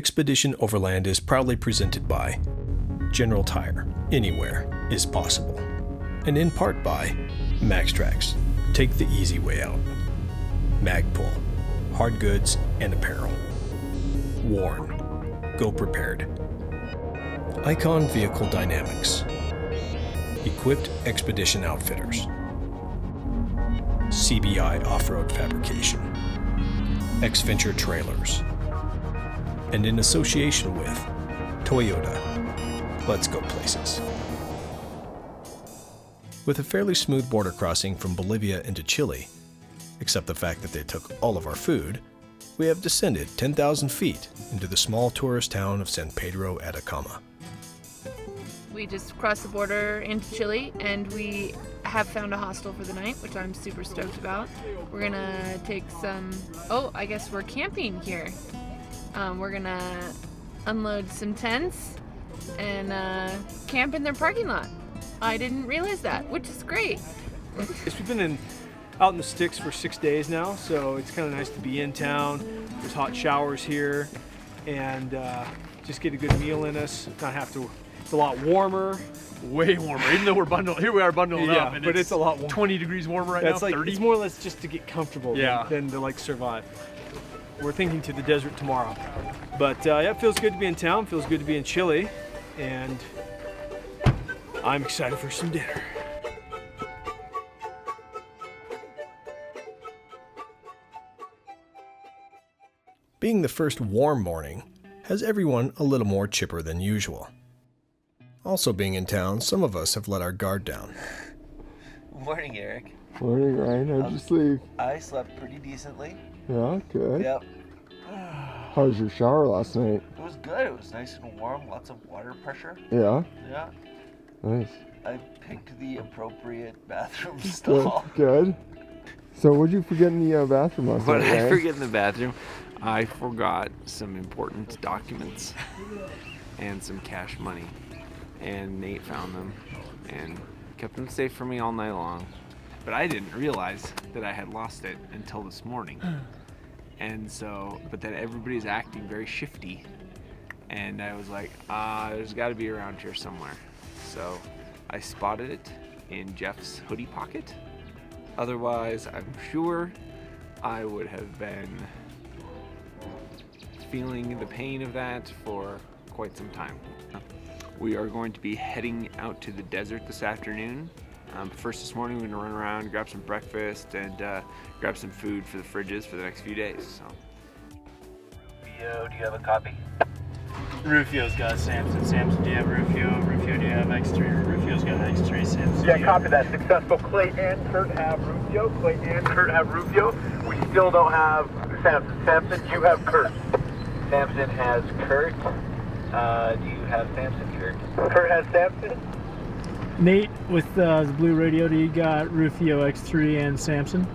Expedition Overland is proudly presented by General Tire, anywhere is possible, and in part by Maxtrax, take the easy way out, Magpul, hard goods and apparel, Warn, go prepared, Icon Vehicle Dynamics, Equipped Expedition Outfitters, CBI Off-Road Fabrication, X-Venture Trailers, and in association with Toyota, let's go places. With a fairly smooth border crossing from Bolivia into Chile, except the fact that they took all of our food, we have descended 10,000 feet into the small tourist town of San Pedro Atacama. We just crossed the border into Chile and we have found a hostel for the night, which I'm super stoked about. We're gonna take some, I guess we're camping here. We're gonna unload some tents and camp in their parking lot. I didn't realize that, which is great. We've been out in the sticks for 6 days now, so it's kind of nice to be in town. There's hot showers here, and just get a good meal in us. Not have to. It's a lot warmer. Way warmer, even though we're bundled. Here we are bundled up, and but it's a lot warmer. 20 degrees warmer right now. Like, 30. it's more or less just to get comfortable than to like survive. We're thinking to the desert tomorrow, but yeah, it feels good to be in town. Feels good to be in Chile, and I'm excited for some dinner. Being the first warm morning has everyone a little more chipper than usual. Also being in town, some of us have let our guard down. Morning, Eric. Morning, Ryan. How'd you sleep? I slept pretty decently. Yeah, good. Yep. How was your shower last night? It was good. It was nice and warm. Lots of water pressure. Yeah? Yeah. Nice. I picked the appropriate bathroom stall. Good. So what'd you forget in the bathroom last night, What did I Ryan? forget in the bathroom? I forgot some important documents and some cash money. And Nate found them and kept them safe for me all night long. But I didn't realize that I had lost it until this morning. And so, but then everybody's acting very shifty. And I was like, there's gotta be around here somewhere. So I spotted it in Jeff's hoodie pocket. Otherwise, I'm sure I would have been feeling the pain of that for quite some time. We are going to be heading out to the desert this afternoon. First this morning, we're gonna run around, grab some breakfast, and grab some food for the fridges for the next few days. So. Rufio, do you have a copy? Rufio's got Samson. Samson, do you have Rufio? Rufio, do you have X3? Rufio's got X3. Samson. Yeah, copy that. Successful. Clay and Kurt have Rufio. Clay and Kurt have Rufio. We still don't have Samson. Samson, you have Kurt. Samson has Kurt. Do you have Samson, Kurt? Kurt has Samson. Nate, with the blue radio, do you got Rufio, X3, and Samson?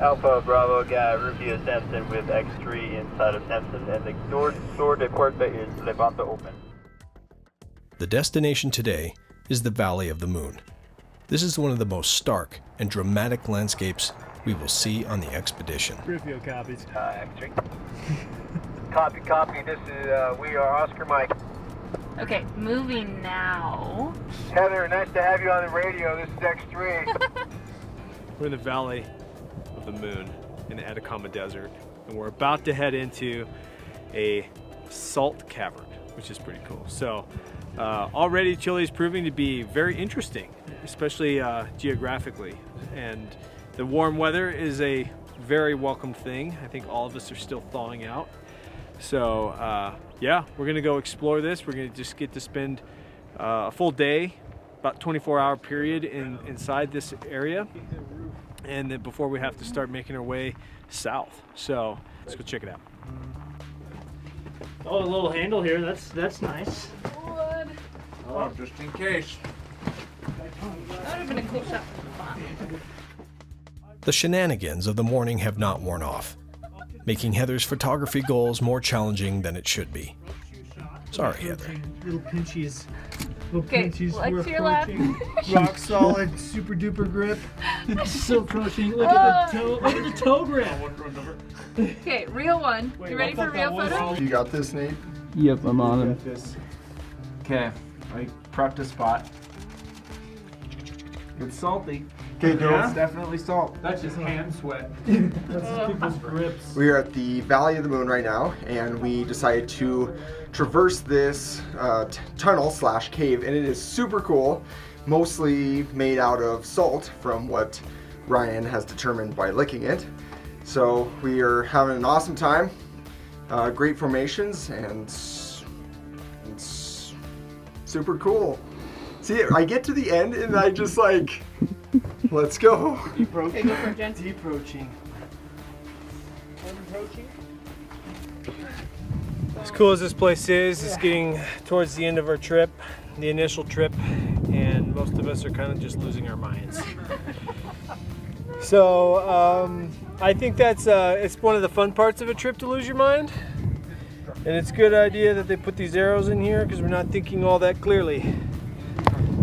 Alpha Bravo got Rufio Samson with X3 inside of Samson, and the door de puerta is Levanta open. The destination today is the Valley of the Moon. This is one of the most stark and dramatic landscapes we will see on the expedition. Rufio copies. X3. Copy. This is, we are Oscar Mike. Okay, moving now. Heather, nice to have you on the radio. This is X3. We're in the Valley of the Moon in the Atacama Desert, and we're about to head into a salt cavern, which is pretty cool. So already Chile is proving to be very interesting, especially geographically, and the warm weather is a very welcome thing. I think all of us are still thawing out. So yeah, we're gonna go explore this. We're gonna just get to spend a full day, about 24-hour period inside this area, and then before we have to start making our way south. So let's go check it out. Oh, a little handle here. That's nice. Wood. Oh, just in case. That would have been a cool shot. The shenanigans of the morning have not worn off, making Heather's photography goals more challenging than it should be. Sorry, Heather. Little pinchies. Okay, like to your left. Rock solid, super duper grip. So crushing. Look at the toe. Look at the toe grip. Okay, reel one. You ready for real photo? You got this, Nate? Yep, I'm on him. Okay, I prepped a spot. It's salty. Okay, girls. It's definitely salt. That's just hand sweat. That's people's grips. We are at the Valley of the Moon right now, and we decided to traverse this tunnel slash cave, and it is super cool. Mostly made out of salt from what Ryan has determined by licking it. So we are having an awesome time. Great formations, and it's super cool. See, I get to the end and I just like, let's go. Okay, go for it, Jen. Deproaching. As cool as this place is, it's getting towards the end of our trip, the initial trip, and most of us are kind of just losing our minds. So I think that's it's one of the fun parts of a trip, to lose your mind. And it's a good idea that they put these arrows in here because we're not thinking all that clearly.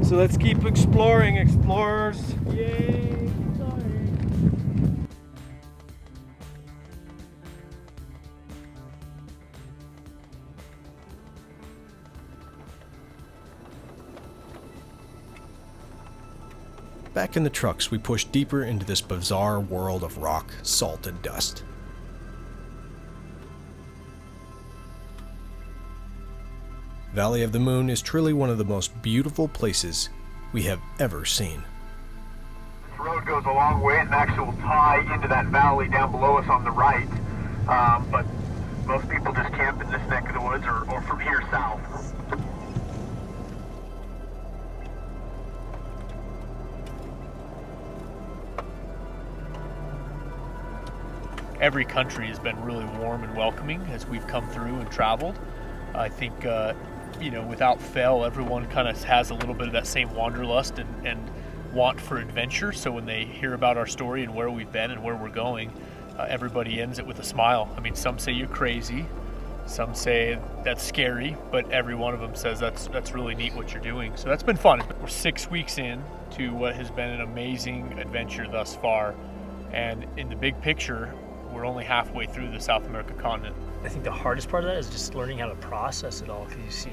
So let's keep exploring, explorers. Yay! Back in the trucks, we push deeper into this bizarre world of rock, salt, and dust. Valley of the Moon is truly one of the most beautiful places we have ever seen. This road goes a long way. It's an actual tie into that valley down below us on the right. But most people just camp in this neck of the woods or from here south. Every country has been really warm and welcoming as we've come through and traveled. I think, you know, without fail, everyone kind of has a little bit of that same wanderlust and want for adventure. So when they hear about our story and where we've been and where we're going, everybody ends it with a smile. I mean, some say you're crazy, some say that's scary, but every one of them says that's really neat what you're doing. So that's been fun. We're 6 weeks in to what has been an amazing adventure thus far. And in the big picture, we're only halfway through the South America continent. I think the hardest part of that is just learning how to process it all, because you see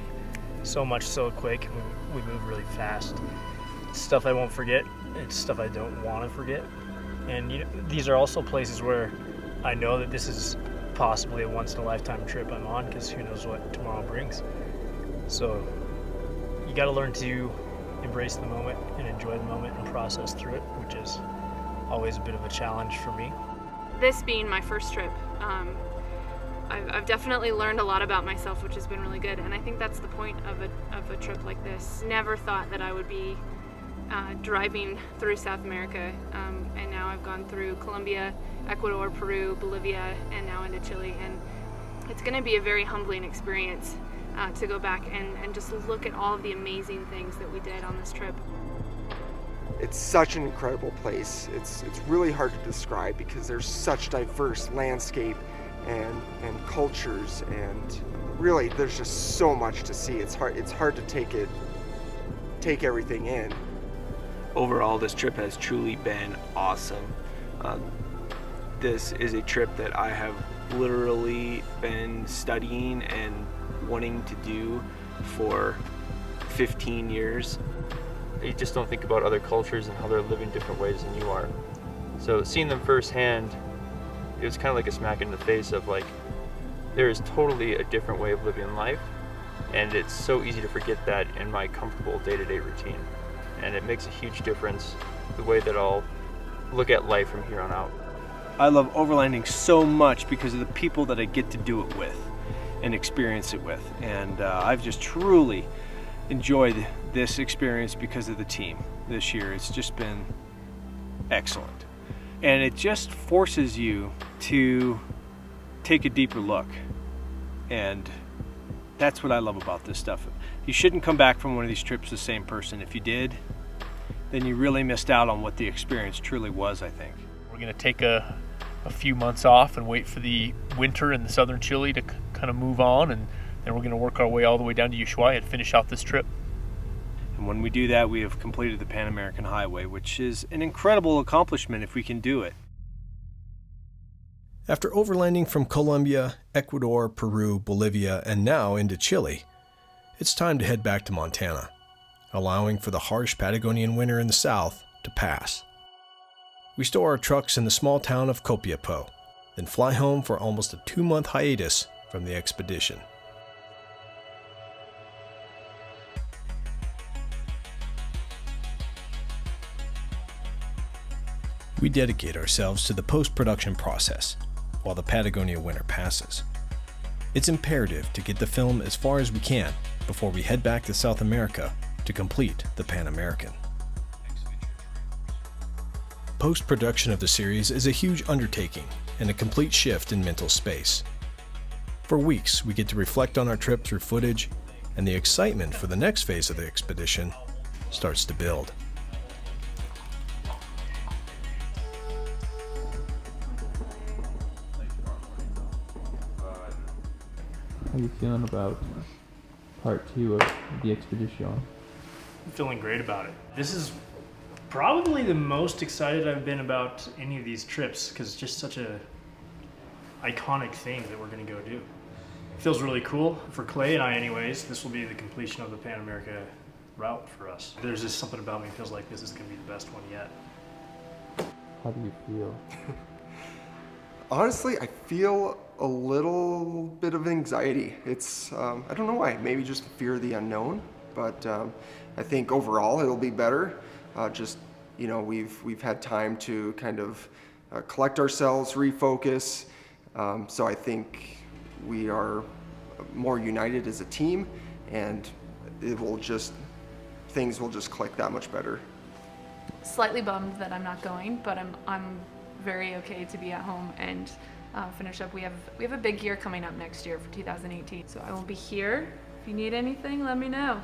so much so quick, and we move really fast. It's stuff I won't forget, it's stuff I don't want to forget. And you know, these are also places where I know that this is possibly a once-in-a-lifetime trip I'm on, because who knows what tomorrow brings. So you got to learn to embrace the moment and enjoy the moment and process through it, which is always a bit of a challenge for me. This being my first trip, I've definitely learned a lot about myself, which has been really good. And I think that's the point of a trip like this. Never thought that I would be driving through South America, and now I've gone through Colombia, Ecuador, Peru, Bolivia, and now into Chile. And it's going to be a very humbling experience to go back and just look at all of the amazing things that we did on this trip. It's such an incredible place. It's really hard to describe because there's such diverse landscape and cultures, and really there's just so much to see. It's hard to take everything in. Overall, this trip has truly been awesome. This is a trip that I have literally been studying and wanting to do for 15 years. You just don't think about other cultures and how they're living different ways than you are. So seeing them firsthand, it was kind of like a smack in the face of like, there is totally a different way of living life, and it's so easy to forget that in my comfortable day-to-day routine. And it makes a huge difference the way that I'll look at life from here on out. I love overlanding so much because of the people that I get to do it with and experience it with. And I've just truly enjoyed this experience because of the team this year. It's just been excellent. And it just forces you to take a deeper look. And that's what I love about this stuff. You shouldn't come back from one of these trips the same person. If you did, then you really missed out on what the experience truly was, I think. We're going to take a few months off and wait for the winter in the southern Chile to kind of move on, and then we're going to work our way all the way down to Ushuaia and finish out this trip. And when we do that, we have completed the Pan American Highway, which is an incredible accomplishment if we can do it. After overlanding from Colombia, Ecuador, Peru, Bolivia, and now into Chile, it's time to head back to Montana, allowing for the harsh Patagonian winter in the south to pass. We store our trucks in the small town of Copiapó, then fly home for almost a 2-month hiatus from the expedition. We dedicate ourselves to the post-production process while the Patagonia winter passes. It's imperative to get the film as far as we can before we head back to South America to complete the Pan American. Post-production of the series is a huge undertaking and a complete shift in mental space. For weeks, we get to reflect on our trip through footage, and the excitement for the next phase of the expedition starts to build. How are you feeling about part 2 of the expedition? I'm feeling great about it. This is probably the most excited I've been about any of these trips because it's just such a iconic thing that we're going to go do. It feels really cool for Clay and I anyways. This will be the completion of the Pan America route for us. There's just something about me that feels like this is going to be the best one yet. How do you feel? Honestly, I feel a little bit of anxiety. It's, I don't know why, maybe just fear of the unknown, but I think overall it'll be better. Just, you know, we've had time to kind of collect ourselves, refocus. So I think we are more united as a team, and things will just click that much better. Slightly bummed that I'm not going, but I'm very okay to be at home and finish up. We have a big year coming up next year for 2018, so I will be here. If you need anything, let me know.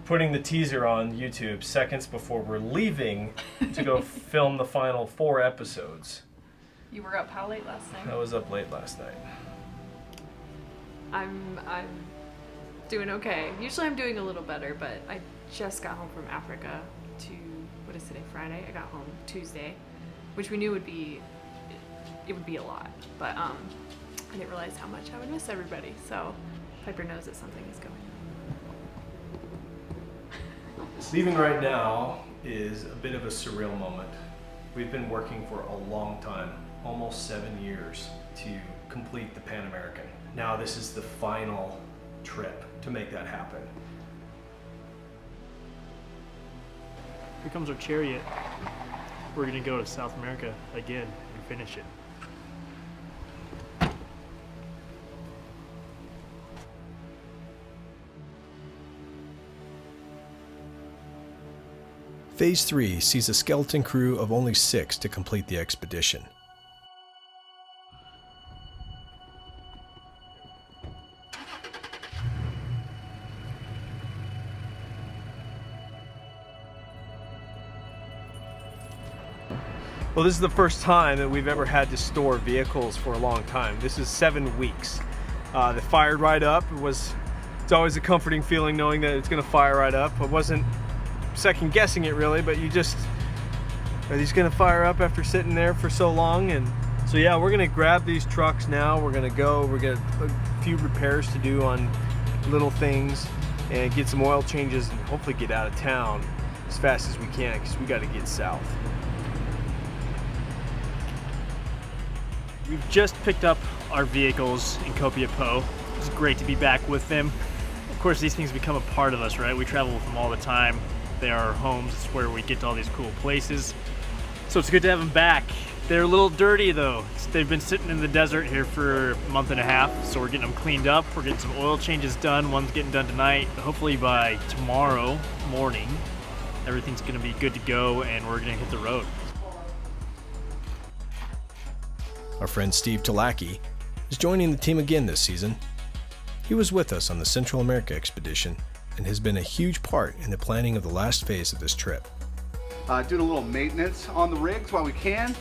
Putting the teaser on YouTube seconds before we're leaving to go film the final 4 episodes. You were up how late last night? I was up late last night. I'm doing okay. Usually I'm doing a little better, but I just got home from Africa to, what is today, Friday? I got home Tuesday, which we knew would be a lot, but I didn't realize how much I would miss everybody, so Piper knows that something is going on. Leaving right now is a bit of a surreal moment. We've been working for a long time, almost 7 years, to complete the Pan American. Now this is the final trip to make that happen. Here comes our chariot. We're gonna go to South America again and finish it. Phase 3 sees a skeleton crew of only 6 to complete the expedition. Well, this is the first time that we've ever had to store vehicles for a long time. This is 7 weeks. They fired right up. It's always a comforting feeling knowing that it's gonna fire right up. I wasn't second guessing it really, but are these gonna fire up after sitting there for so long? And so yeah, we're gonna grab these trucks now. We're gonna get a few repairs to do on little things and get some oil changes and hopefully get out of town as fast as we can because we gotta get south. We've just picked up our vehicles in Copiapó. It's great to be back with them. Of course, these things become a part of us, right? We travel with them all the time. They are our homes. It's where we get to all these cool places. So it's good to have them back. They're a little dirty though. They've been sitting in the desert here for a month and a half. So we're getting them cleaned up. We're getting some oil changes done. One's getting done tonight. Hopefully by tomorrow morning, everything's gonna be good to go and we're gonna hit the road. Our friend Steve TALACKI is joining the team again this season. He was with us on the Central America expedition and has been a huge part in the planning of the last phase of this trip. Doing a little maintenance on the rigs while we can.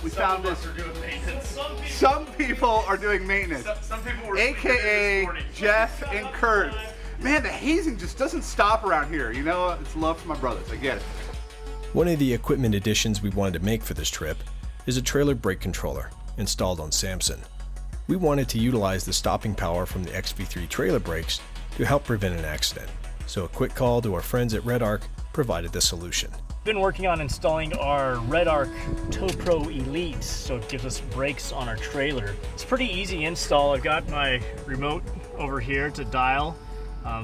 We found this. Some people are doing maintenance. Some people were AKA Jeff and Kurt. Man, the hazing just doesn't stop around here. You know, it's love for my brothers. I get it. One of the equipment additions we wanted to make for this trip is a trailer brake controller installed on Samson. We wanted to utilize the stopping power from the XV3 trailer brakes to help prevent an accident, so a quick call to our friends at Red Arc provided the solution. Been working on installing our Red Arc Tow Pro Elite, so it gives us brakes on our trailer. It's pretty easy install. I've got my remote over here to dial,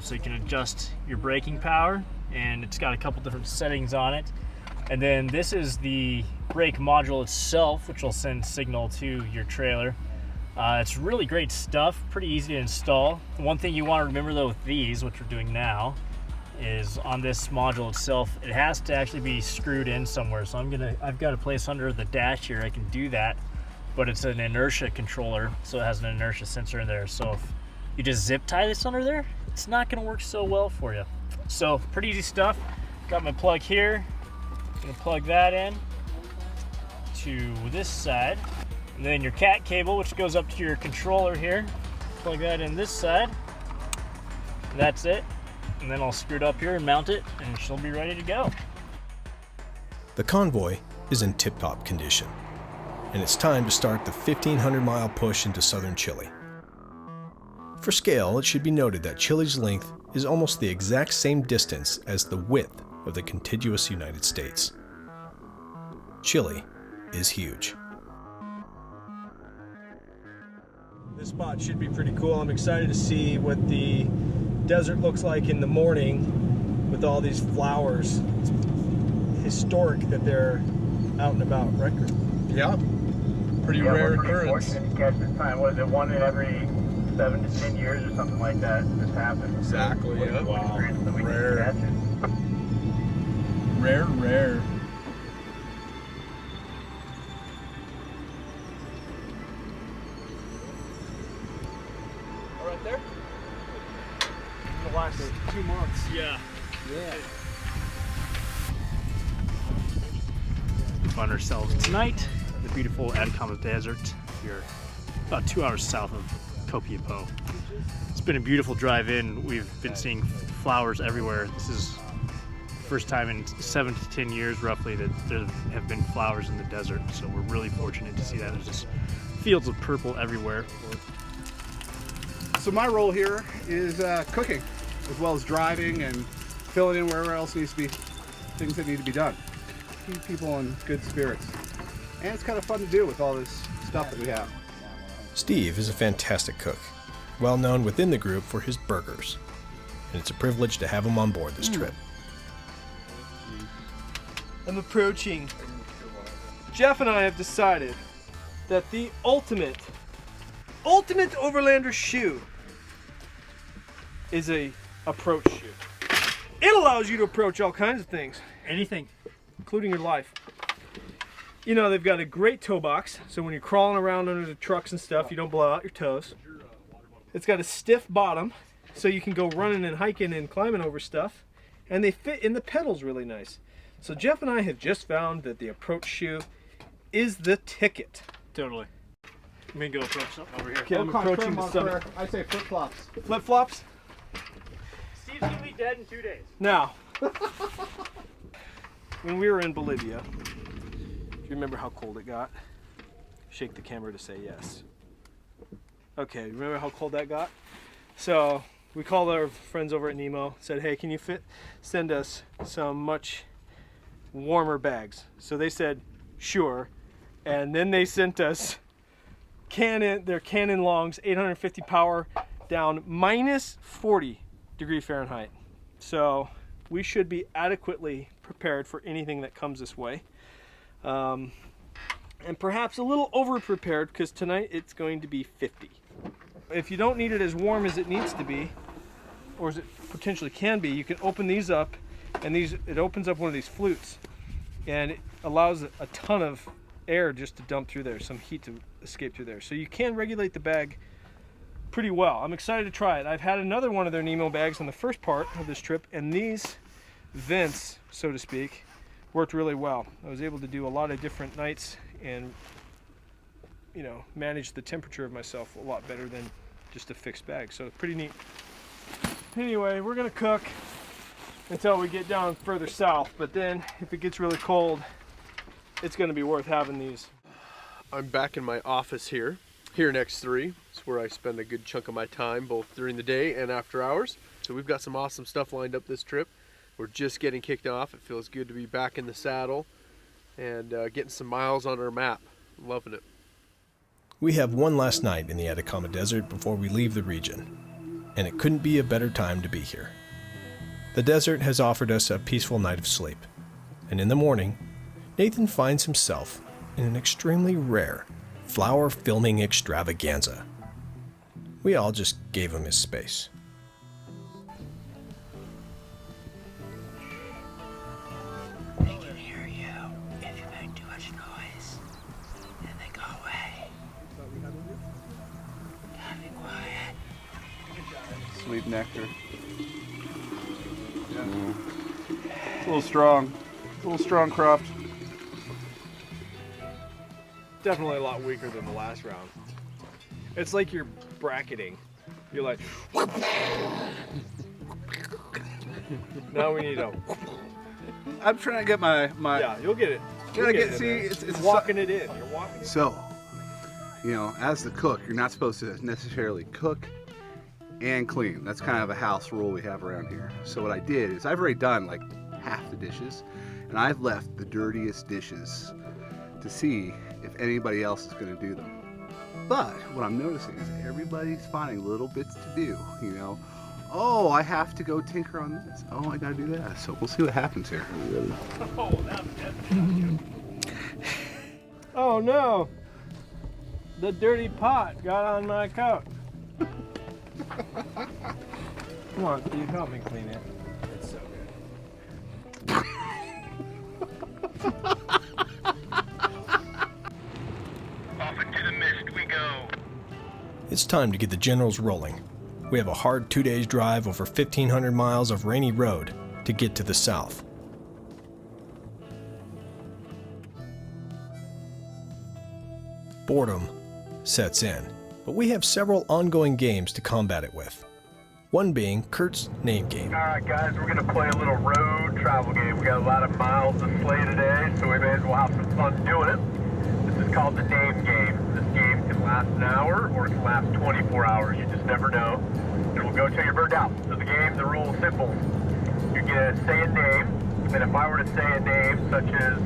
so you can adjust your braking power, and it's got a couple different settings on it. And then this is the brake module itself, which will send signal to your trailer. It's really great stuff, pretty easy to install. One thing you want to remember though with these, which we're doing now, is on this module itself, it has to actually be screwed in somewhere. So I've got a place under the dash here, I can do that, but it's an inertia controller, so it has an inertia sensor in there. So if you just zip tie this under there, it's not gonna work so well for you. So pretty easy stuff. Got my plug here, gonna plug that in to this side. And then your cat cable, which goes up to your controller here, plug that in this side. That's it. And then I'll screw it up here and mount it, and she'll be ready to go. The convoy is in tip-top condition, and it's time to start the 1,500-mile push into southern Chile. For scale, it should be noted that Chile's length is almost the exact same distance as the width of the contiguous United States. Chile is huge. This spot should be pretty cool. I'm excited to see what the desert looks like in the morning with all these flowers. It's historic that they're out and about, right? Yeah. Pretty rare occurrence. Fortunate to catch this time. What is it, one in every 7 to 10 years or something like that this happens? Exactly, yeah. Wow. Rare. Rare. Right there? The last 2 months. Yeah. Yeah. We find ourselves tonight in the beautiful Atacama Desert here, about 2 hours south of Copiapó. It's been a beautiful drive in. We've been seeing flowers everywhere. This is the first time in 7 to 10 years roughly that there have been flowers in the desert, so we're really fortunate to see that. There's just fields of purple everywhere. So my role here is cooking, as well as driving and filling in wherever else needs to be, things that need to be done. Keep people in good spirits. And it's kind of fun to do with all this stuff that we have. Steve is a fantastic cook, well known within the group for his burgers, and it's a privilege to have him on board this trip. I'm approaching. Jeff and I have decided that the ultimate Overlander shoe is a approach shoe. It allows you to approach all kinds of things. Anything. Including your life. You know, they've got a great toe box, so when you're crawling around under the trucks and stuff, you don't blow out your toes. It's got a stiff bottom, so you can go running and hiking and climbing over stuff. And they fit in the pedals really nice. So Jeff and I have just found that the approach shoe is the ticket. Totally. I'm gonna go approach something over here. Okay, I'm approaching the summit. I say flip-flops. Flip-flops? Steve's gonna be dead in 2 days. Now, when we were in Bolivia, do you remember how cold it got? Shake the camera to say yes. Okay, remember how cold that got? So we called our friends over at Nemo, said, hey, can you send us some much warmer bags? So they said, sure. And then they sent us their Canon Longs, 850 power, down minus 40 degree Fahrenheit. So we should be adequately prepared for anything that comes this way. And perhaps a little over prepared because tonight it's going to be 50. If you don't need it as warm as it needs to be, or as it potentially can be, you can open these up, and it opens up one of these flutes, and it allows a ton of air just to dump through there, some heat to escape through there. So you can regulate the bag pretty well. I'm excited to try it. I've had another one of their Nemo bags on the first part of this trip, and these vents, so to speak, worked really well. I was able to do a lot of different nights and, you know, manage the temperature of myself a lot better than just a fixed bag. So pretty neat. Anyway, we're gonna cook until we get down further south, but then if it gets really cold, it's gonna be worth having these. I'm back in my office here in X3. It's where I spend a good chunk of my time, both during the day and after hours. So we've got some awesome stuff lined up this trip. We're just getting kicked off. It feels good to be back in the saddle and getting some miles on our map. Loving it. We have one last night in the Atacama Desert before we leave the region, and it couldn't be a better time to be here. The desert has offered us a peaceful night of sleep, and in the morning, Nathan finds himself in an extremely rare flower filming extravaganza. We all just gave him his space. They can hear you if you make too much noise, and they go away. Gotta be quiet. Sweet nectar. Yeah. It's a little strong. It's a little strong, CROFT. Definitely a lot weaker than the last round. It's like you're bracketing. You're like, now we need a. I'm trying to get my. Yeah, you'll get it. Gotta get. See, it's walking it in. You're walking it. So, you know, as the cook, you're not supposed to necessarily cook and clean. That's kind of a house rule we have around here. So what I did is I've already done like half the dishes, and I've left the dirtiest dishes to see if anybody else is going to do them. But what I'm noticing is everybody's finding little bits to do, you know. Oh, I have to go tinker on this. Oh, I got to do that. So we'll see what happens here. Oh no! The dirty pot got on my coat. Come on, Steve, help me clean it. It's so good. Off into the mist we go. It's time to get the generals rolling. We have a hard 2 days drive over 1,500 miles of rainy road to get to the south. Boredom sets in, but we have several ongoing games to combat it with. One being Kurt's name game. Alright guys, we're going to play a little road travel game. We got a lot of miles to slay today, so we may as well have some fun doing it. This is called the name game. This game can last an hour or it can last 24 hours. You just never know. It will go till you're burned out. So the game, the rule is simple. You're going to say a name, and if I were to say a name such as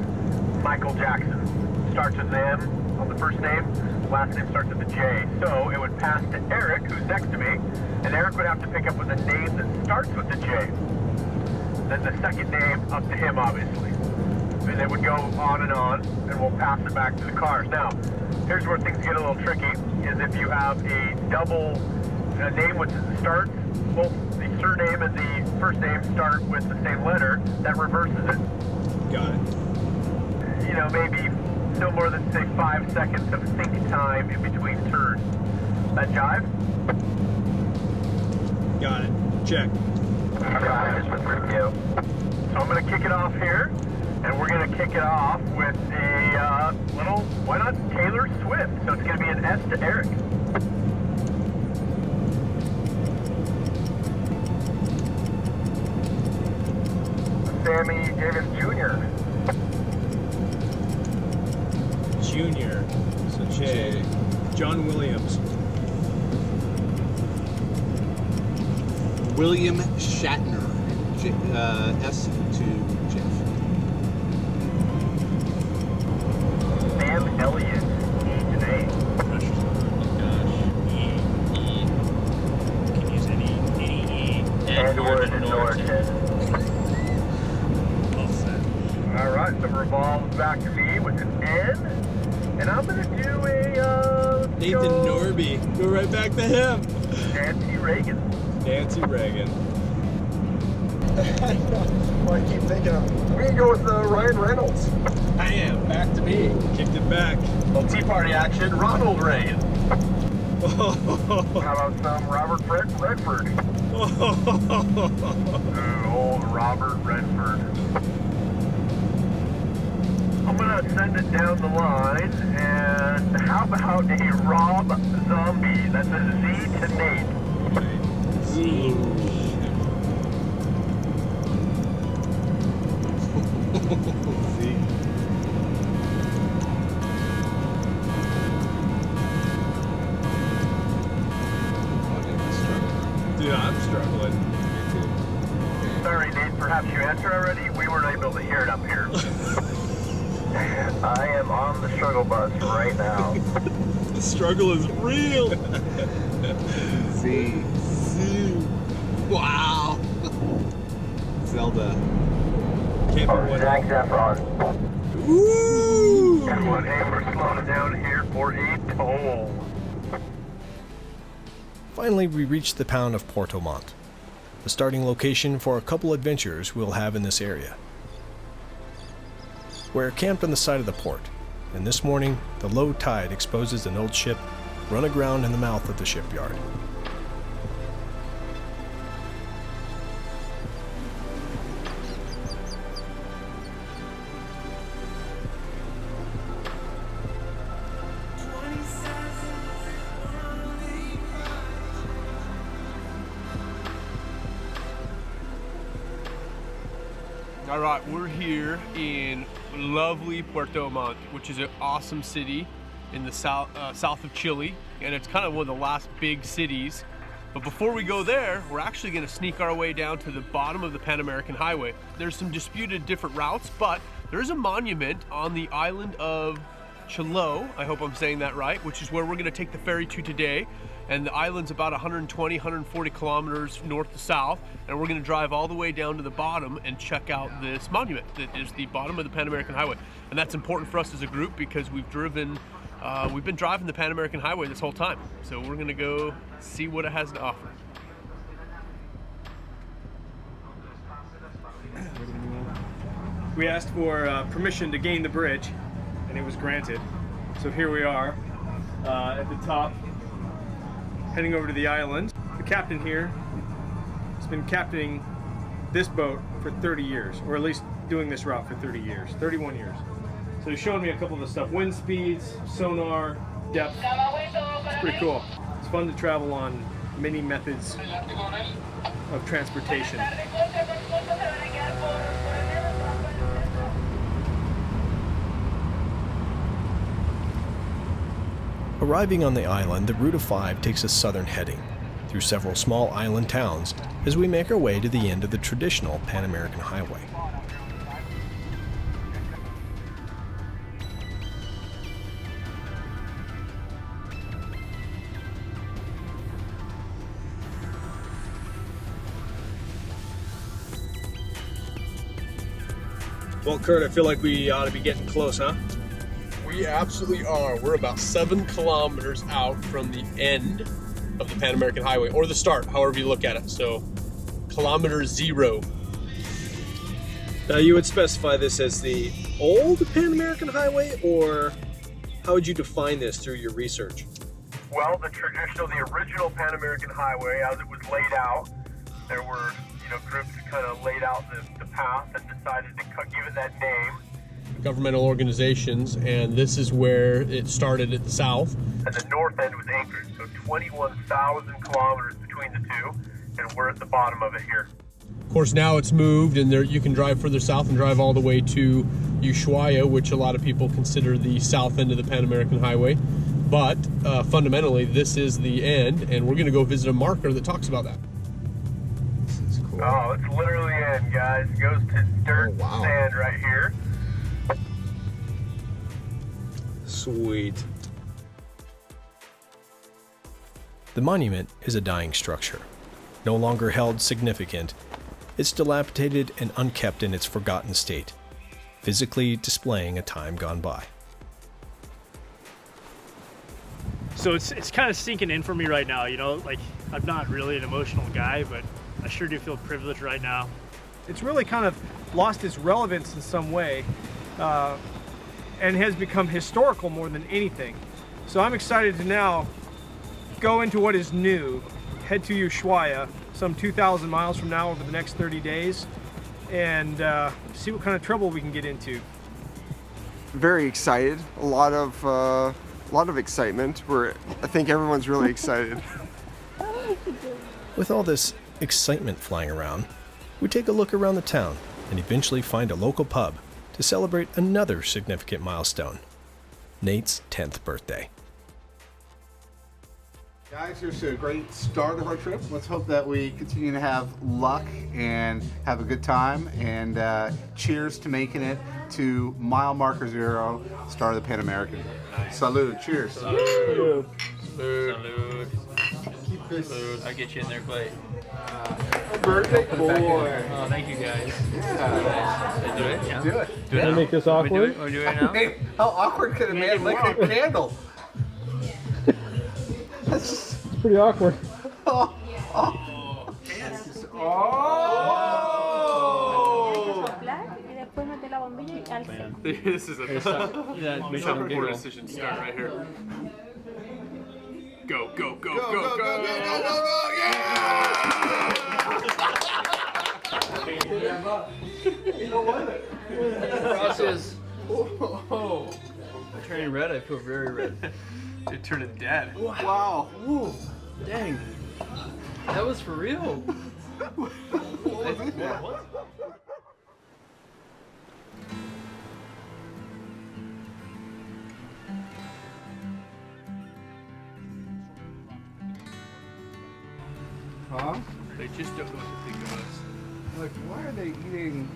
Michael Jackson, starts with an M on the first name, last name starts with a J. So it would pass to Eric, who's next to me, and Eric would have to pick up with a name that starts with a J. Then the second name up to him, obviously. And it would go on, and we'll pass it back to the cars. Now, here's where things get a little tricky, is if you have a name which starts, both the surname and the first name start with the same letter, that reverses it. Got it. You know, maybe no more than, say, 5 seconds of think time in between turns. That jive? Got it. Check. Got it. So I'm going to kick it off here, and we're going to kick it off with a little, why not Taylor Swift? So it's going to be an S to Eric. Sammy Davis Jr. Junior. So J. John Williams. William Shatner. S to Jeff. Sam Elliott. E to A. Can use any E. Edward Norton. Alright, so revolves back to me with an N. And I'm going to do a, Nathan Norby. Go right back to him. Nancy Reagan. Nancy Reagan. Well, I keep thinking of, we can go with Ryan Reynolds. I am. Back to me. Kicked it back. Little Tea Party action, Ronald Reagan. How about some Robert Redford? Old Robert Redford. I'm gonna send it down the line, and how about a Rob Zombie? That's a Z to Nate. Z. Dude, I'm struggling. Sorry, Nate, perhaps you answered already? We weren't able to hear it up here. I am on the struggle bus right now. The struggle is real. Z. Wow. Zelda. Jack Zephron. Woo! Everyone, hey, we're slowing it down here for a toll. Finally, we reached the town of Puerto Montt, the starting location for a couple adventures we'll have in this area. We're camped on the side of the port, and this morning, the low tide exposes an old ship run aground in the mouth of the shipyard. All right, we're here in lovely Puerto Montt, which is an awesome city in the south of Chile, and it's kind of one of the last big cities. But before we go there, we're actually going to sneak our way down to the bottom of the Pan American Highway. There's some disputed different routes, but there's a monument on the island of Chile, I hope I'm saying that right, which is where we're going to take the ferry to today. And the island's about 120, 140 kilometers north to south, and we're going to drive all the way down to the bottom and check out this monument that is the bottom of the Pan American Highway. And that's important for us as a group because we've been driving the Pan American Highway this whole time. So we're going to go see what it has to offer. We asked for permission to gain the bridge, and it was granted. So here we are at the top, heading over to the island. The captain here has been captaining this boat for 30 years, or at least doing this route for 30 years, 31 years. So he's showing me a couple of the stuff, wind speeds, sonar, depth. It's pretty cool. It's fun to travel on many methods of transportation. Arriving on the island, the Route of 5 takes a southern heading, through several small island towns, as we make our way to the end of the traditional Pan American Highway. Well, Kurt, I feel like we ought to be getting close, huh? We absolutely are. We're about 7 kilometers out from the end of the Pan American Highway, or the start, however you look at it. So, kilometer 0. Now, you would specify this as the old Pan American Highway, or how would you define this through your research? Well, the original Pan American Highway, as it was laid out, there were, groups that kind of laid out the path and decided to give it that name. Governmental organizations, and this is where it started at the south. And the north end was Anchorage, so 21,000 kilometers between the two, and we're at the bottom of it here. Of course, now it's moved, and there you can drive further south and drive all the way to Ushuaia, which a lot of people consider the south end of the Pan American Highway. But fundamentally, this is the end, and we're going to go visit a marker that talks about that. This is cool. Oh, it's literally the end, guys. It goes to dirt and sand right here. Sweet. The monument is a dying structure, no longer held significant. It's dilapidated and unkept in its forgotten state, physically displaying a time gone by. So it's kind of sinking in for me right now, like I'm not really an emotional guy, but I sure do feel privileged right now. It's really kind of lost its relevance in some way, and has become historical more than anything. So I'm excited to now go into what is new, head to Ushuaia, some 2,000 miles from now over the next 30 days, and see what kind of trouble we can get into. Very excited. A lot of excitement. I think everyone's really excited. With all this excitement flying around, we take a look around the town and eventually find a local pub to celebrate another significant milestone, Nate's 10th birthday. Guys, here's a great start of our trip. Let's hope that we continue to have luck and have a good time. And cheers to making it to mile marker 0, start of the Pan American. Salud. Cheers. Salud. Salud. Keep this. Salud. I'll get you in there, Clay. Birthday boy. Oh, thank you guys. Yeah. Did I do it? Yeah. Do it. Do it now? Make this awkward? Want to do it now? Hey, how awkward could a man lick a candle? It's pretty awkward. Oh. This is a tough poor decision to start right here. Go, go, go, go, go, go, go, go, yeah! Gracias. Oh, I'm turning red. I feel very red. You're turning dead. Wow. Ooh, dang. That was for real. Huh? They just don't know what to think of us. Like, why are they eating?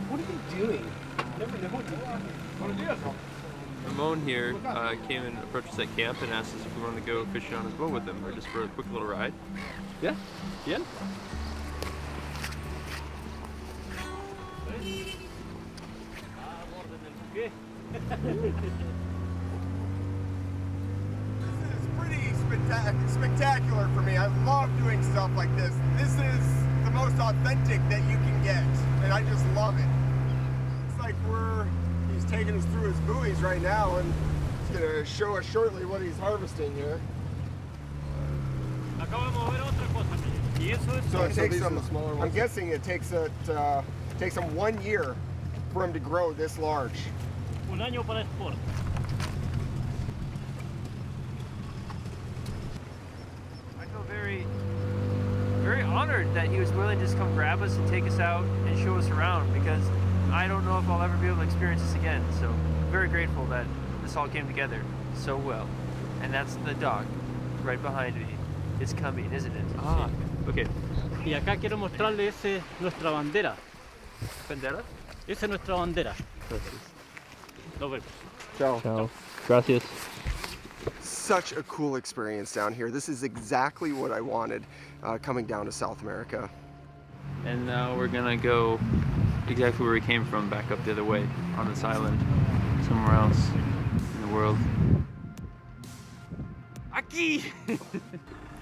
What are they doing? I never know what they're doing. Ramon here came and approached us at camp and asked us if we wanted to go fishing on his boat with him, or just for a quick little ride. Yeah? Yeah? Pretty spectacular for me. I love doing stuff like this. This is the most authentic that you can get, and I just love it. It's like he's taking us through his buoys right now, and he's gonna show us shortly what he's harvesting here. So it takes them, I'm guessing it takes them 1 year for him to grow this large. Un año para export. I feel very honored that he was willing to just come grab us and take us out and show us around, because I don't know if I'll ever be able to experience this again. So I'm very grateful that this all came together so well. And that's the dock right behind me. It's coming, isn't it? Ah, okay. Y acá quiero mostrarle nuestra bandera. ¿Bandera? Esa es nuestra bandera. Nos vemos. Ciao. Ciao. Gracias. Such a cool experience down here. This is exactly what I wanted coming down to South America. And now we're gonna go exactly where we came from, back up the other way on this island, somewhere else in the world. Aquí!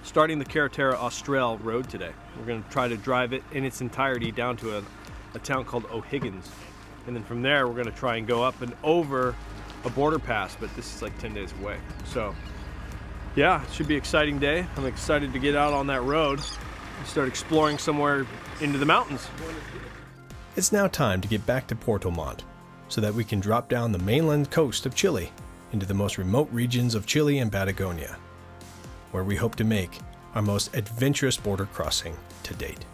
Starting the Carretera Austral road today. We're going to try to drive it in its entirety down to a town called O'Higgins. And then from there, we're going to try and go up and over a border pass, but this is like 10 days away. So yeah, it should be an exciting day. I'm excited to get out on that road and start exploring somewhere into the mountains. It's now time to get back to Puerto Montt so that we can drop down the mainland coast of Chile into the most remote regions of Chile and Patagonia, where we hope to make our most adventurous border crossing to date.